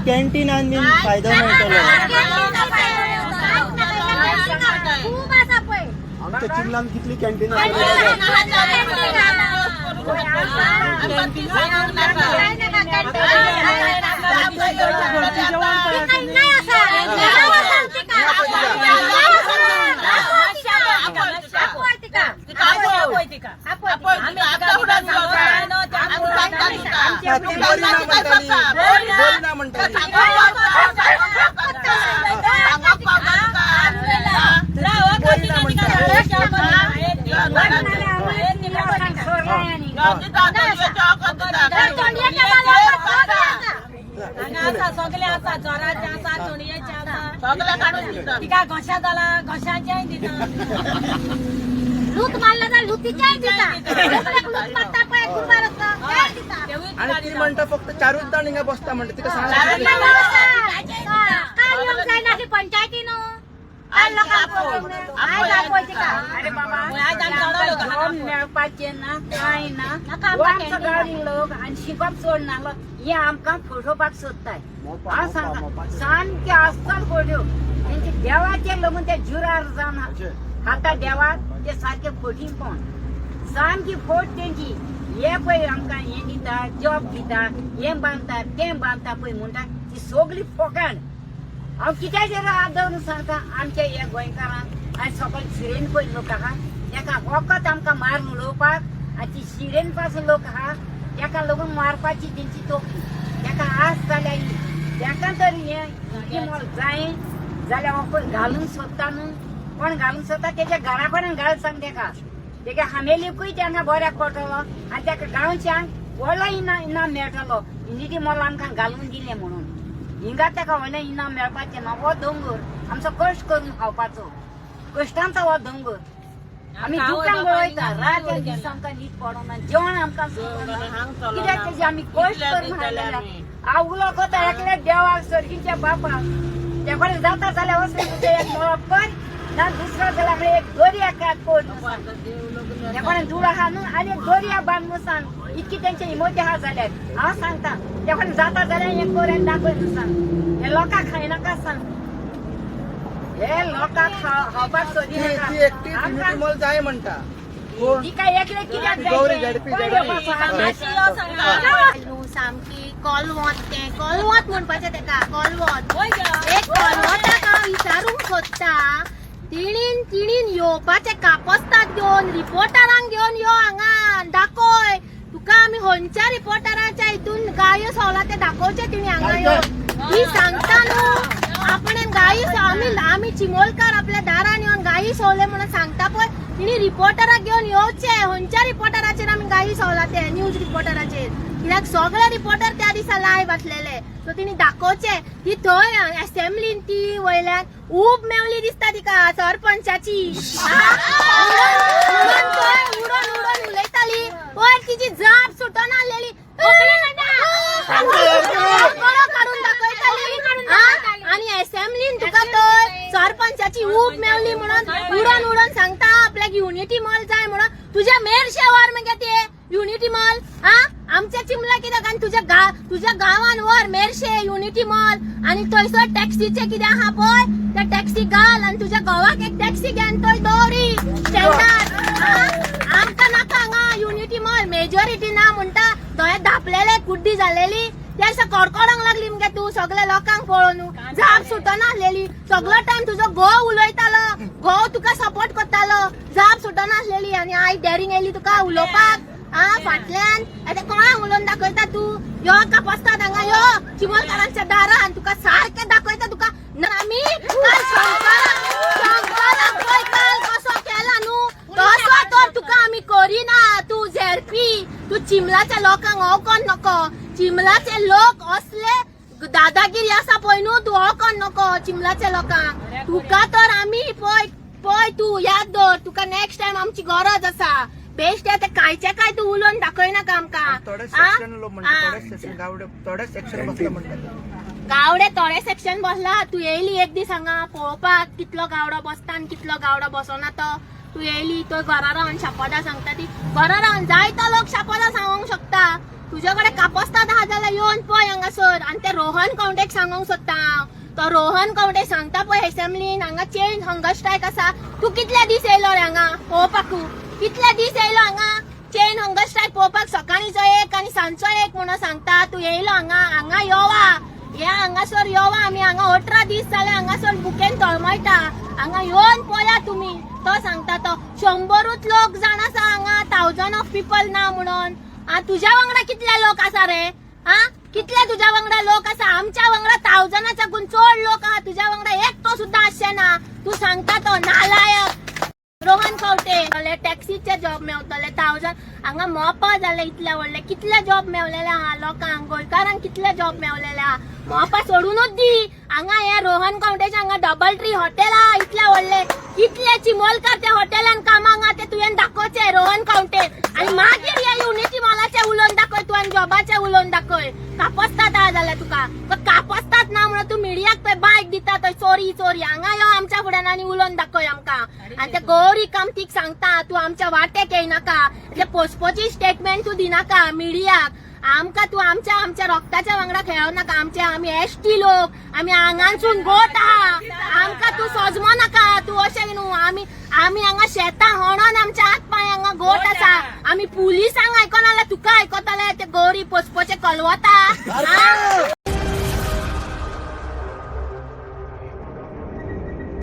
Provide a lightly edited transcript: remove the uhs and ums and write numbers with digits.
Canteen आणि फायदा मेळटलो. आमच्या चिमलान कितली कॅन्टीन सगळे आसा जोराचे आसा चोणयेचे आसा तिका घोशा जाला घोशाचेय दिता लूट मारला तर लुटीचेय दिता लूट मारता पळय गुरबार तेय दिता आणि ती म्हणता फक्त 4च जाण हिंगा बसता म्हणटा तिका सांग काय नियम जायना की पंचायतीनो काय अरे बाबा मेळपाचे ना काय ना गाडी लोक आणि शिकप सोडना हे आमकां फोटोपाक सोदताय हांव सांगता सामके आसताल फोटो तेंचे देवाचे लागून ते जुरार जावन हाता देवाक ते सारखे फोटीन कोण सामकी फोट तेंची हे पळय आमकां हे दिता जॉब दिता हे बांदता तें बांदता पळय म्हणटा ती सगळी फोकाण हांव कित्याचेर आदरून सांगता आमच्या ह्या गोंयकारांक आयज सकाळी शिरेन पळय लोक आहा तेका वखद आमकां मारून उडोवपाक आनी ती शिरेन पासून लोक आहा तेका लागून मारपाची तेंची तोखी तेका आस जाल्यार तेका तर हे मोल जाय जाल्यार हो कोण घालून सोदता न्हू कोण घालून सोदता तेच्या घरा कडेन घाल सांग तेका हामेलीकूय तेंगा बऱ्याक पडटलो आनी तेका गांवच्यांक व्हडलो इनाम मेळटलो निधी मोल आमकां घालून दिलें म्हणून हिंगा तेका व्हडलें इनाम मेळपाचें ना हो दोंगर आमचो कश्ट करून खावपाचो कश्टांचो हो दोंगर आमी दुकान वळयता रात एक दीस आमकां न्हीद पडना जेवण आमकां कित्याक तेजे आमी कश्ट करून हाडलेले हांव उलो कोता एकल्या देवाक सर्गीच्या बापाक ते कडेन जाता जाल्यार वचून एक मळप कर ना दुसरो जाल्यार एक दोरया काड कोण ते कडेन दुडो आहा न्हू आनी एक दोरया बांद सांग इतकी तेंचे इमोजी आहा जाल्यार हांव सांगता ते कडेन जाता जाल्यार एक कोरेन दाखय सांग हे लोकांक खायनाका सांग हे लोकांक खावपाक सोदिनाका मोल जाय म्हणटा तिका एकले कित्याक सामकी कॉलवत म्हणपाचें तेका कॉलवत एक कॉलवताक हांव विचारूंक सोदता तिणीन येवपाचें कापस्ताक घेवन रिपोर्टरांक घेवन यो हांगा दाखय तुका आमी खंयच्या रिपोर्टराच्या हितून गायो सवला ते दाखोवचे तिणी हांगा यो ती सांगता न्हू आपणेन गायी आमी चिमोलकार आपल्या दारान येवन गायी सवले म्हणून सांगता पळय तिणी रिपोर्टराक घेवन येवचे खंयच्या रिपोर्टराचेर आमी गायी सवला ते न्यूज रिपोर्टराचेर कित्याक सगळे रिपोर्टर त्या दिसा लायव्ह आसलेले सो तिणी दाखोवचे ती थंय असेंब्लीन ती वयल्यान ऊब मेवली दिसता तिका सरपंचाची उडोन उलयताली पण तिची जाप सुटोन आसलेली काडून दाखयताली आणि असेंब्लीन तुका थंय सरपंचाची ऊब मेवली म्हणून उडोन सांगता आपल्याक युनिटी मॉल जाय म्हणून तुझ्या मेरशे वर मगे ते युनिटी मॉल आमच्या चिमला कित्याक आनी तुझ्या गांवान वर मेरशे युनिटी मॉल आणि थंयसर टॅक्सीचे कितें आहा पळय त्या टॅक्सी घाल आणि तुझ्या गांवाक एक टॅक्सी घे आनी थंय दवरी स्टँडार आमकां नाका हांगा युनिटी मॉल मेजॉरिटी ना म्हणटा थंय धापलेले कुड्डी जालेली त्या दिसा कडकडोंक लागली मगे तू सगळ्या लोकांक पळोवन जाप सुटना आसलेली सगळो टाइम तुजो घोव उलयतालो घोव तुका सपोर्ट करतालो जाप सुटना आसलेली आनी आयज डॅरिंग येयली तुका उलोवपाक फाटल्यान आतां कोणाक उलोवन दाखयता तू यो कापस्तात हांगा यो चिमोलकारांच्या दारान तुका सारकें दाखयता तुका आमी शंकराक पळय काल कसो केला न्हू तसो तर तुका आमी करिना तू झेरपी तू चिमलाच्या लोकांक हो कोण नको चिमलाचे लोक असले दादागिरी आसा पळय न्हू तू हो कोण नको चिमलाच्या लोकांक तुका तर आमी पळय तू याद दवर तुका नेक्स्ट टाइम आमची गरज आसा बेस्ट आहे कायचे काय तू उलोवन दाखय नाका आमकां गावडे थोडे सेक्शन बसला तू येयली एक दीस हांगा पळोवपाक कितलो गावडो बसता आनी कितलो गावडो बसना तो तू येयली तो घरा रावन शापोदा सांगता ती घरा रावन जायतो लोक शापोदा सांगूंक शकता तुझ्याकडे कापस्तात आहा जाल्यार येवन पळय हांगासर आणि ते रोहन कवटेक सांगूंक सोदता हांव तो रोहन कवटे सांगता पळय असेंब्लीन हांगा चेन हंगर स्ट्रायक आसा तू कितले दीस येयलो रे हांगा पळोवपाकू कितले दीस येयलो हांगा चेन हंगर स्ट्रायक पळोवपाक सकाळीचो एक आणि सांजचो एक म्हणून सांगता तू येयलो हांगा योवा या हांगासर योवा आमी हांगा 18 दीस जाले हांगासर बुकेन तळमळटा हांगा येवन पळया तुमी तो सांगता तो 100 लोक जाण आसा हांगा 1000 ऑफ पीपल ना म्हणून तुझ्या वांगडा कितले लोक आसा रे कितले तुझ्या वांगडा लोक आसा आमच्या वांगडा 1000च्याकून चड लोक आहा तुझ्या वांगडा एकटो सुद्धा आसचे ना तू सांगता तो नालायक रोहन कवटे टॅक्सीचे जॉब मेवतले 1000 हांगा मोपा जाले इतले व्हडले कितले जॉब मेवलेले आहा लोकांक गोंयकारांक कितले जॉब मेवलेले आहा मोपा सोडूनच दी हांगा हे रोहन कवटेचे हांगा डबल ट्री हॉटेल आहा इतले व्हडले कितले चिमोलकार त्या हॉटेलान कामाक आहा ते तुवें दाखोवचे रोहन कवटे आणि मागीर हे युनिटी मॉलाचे उलोवन दाखय तुवें जॉबाचे उलोवन दाखय कापस्तात आहा जाल्यार तुका कापस्तात ना म्हणून तू मिडियाक पळय बायक दिता थंय चोरी हांगा यो आमच्या फुड्यान आनी उलोवन दाखय आमकां आणि ते गौरी कामतीक सांगता तू आमच्या वाटेक येयनाका ते पोस्टपोची स्टेटमेंट तू दिनाका मिडियाक आमकां तू आमच्या रक्ताच्या वांगडा खेळव नाका आमी एसटी लोक आमी हांगासून गोट आहा आमकां तू सजमो नाका तू अशें न्हू आमी हांगा शेतां होणोन आमच्या हात पांय हांगा गोट आसा आमी पुलिसांक आयकोना जाल्यार तुका आयकतले ते गौरी पोस्पोचे कलवता